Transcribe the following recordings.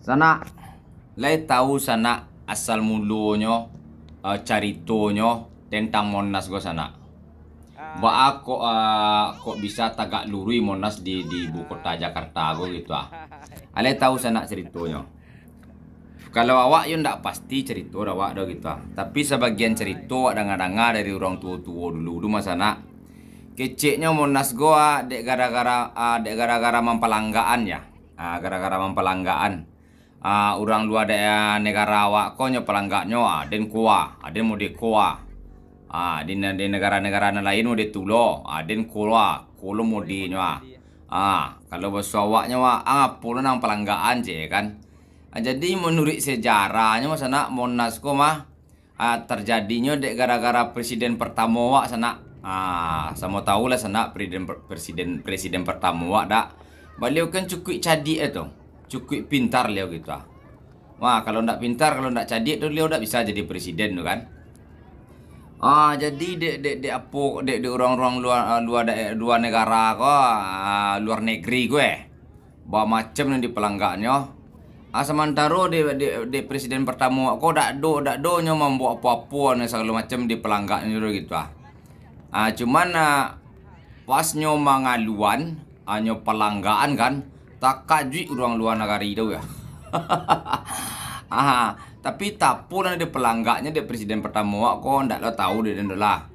Sana, lai tahu sana asal mulonyo, caritonyo tentang Monas go sana. Ba kok bisa tagak lurui Monas di ibu kota Jakarta go gitu ah. Ale tahu sana ceritonyo. Kalau awak yo ndak pasti cerita awak do gitu ah. Tapi sebagian cerita dengar-dengar dari orang tua-tua dulu masana. Keceknya Monas goa dek gara-gara mempelanggaan ya. Gara-gara mempelanggaan. Orang luar daerah negara awak ko nyo pelangganyo den kuah, den mau de kuah. Di negara-negara lain mau de tulo, den kuah, kulo mau di nyo kalau bahasa awaknya pula nang pelanggaan je kan. Jadi menurut sejarahnya sana Monas ko terjadinya dek gara-gara presiden pertama wak sana. Sama tahu lah sana presiden pertama wak dak. Beliau kan cukup cadik itu, cukup pintar beliau gitu Wah kalau ndak pintar, kalau ndak cadik tuh beliau ndak bisa jadi presiden tuh kan. Jadi dek orang-orang luar negara kok, luar negeri gue, bawa macam yang di pelanggannya. Sementara di presiden pertama kok dak do nyo membuat apa-apa nih segala macam di pelanggannya gitu cuman pas nyo mangaluan, nyo pelanggaan kan, tak kaji orang luar negara itu ya. Tapi tapu di pelanggannya di presiden pertama kok ndak lo tahu dia lah.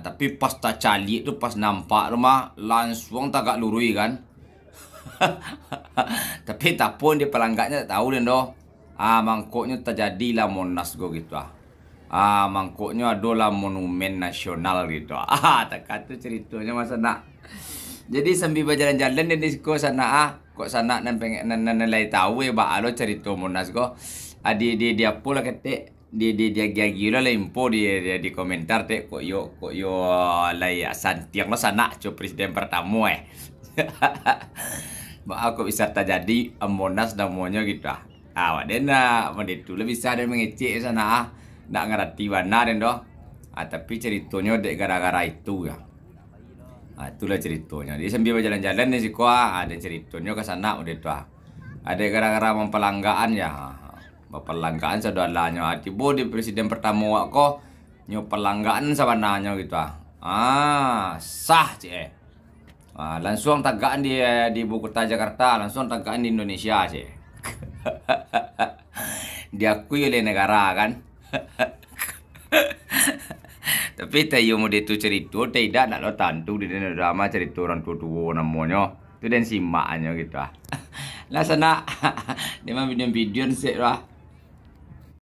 Tapi pas tak cali itu pas nampak rumah langsung tagak lurui kan. Tapi tapun di pelanggannya tahu dia do. Mangkoknya terjadilah Monas go gitu mangkoknya adalah monumen nasional gitu. Tak kata ceritanya masa nak. Jadi sambil berjalan-jalan di ko sana kok sana nan pengen nan nilai tahu ba alo cerita Monas go. Dia pula kete dia gila lah info di komentar kok yo lai santiang lo sana co presiden pertama Ba aku bisa terjadi Monas namanya gitu wadena menditu lebih bisa ada mengecek sana ndak ngerti warna den do. Tapi ceritanya dek gara-gara itu ya. Itulah ceritanya. Dia sambil berjalan-jalan di sekolah ada ceritanya ke sana udah tuh. Ada gara-gara mempelanggaan ya. Pelanggaan saudaranya. Tiba di presiden pertama kok nyo pelanggaan sabananya gitu sah cie. Langsung tagaan di ibu kota Jakarta, langsung tagaan di Indonesia cie. Diakui oleh negara kan. Tapi tayo mo dito cerita tidak nak lo tantu di drama cerita orang tua namanya itu dan simaknya gitu Lah sana di video sih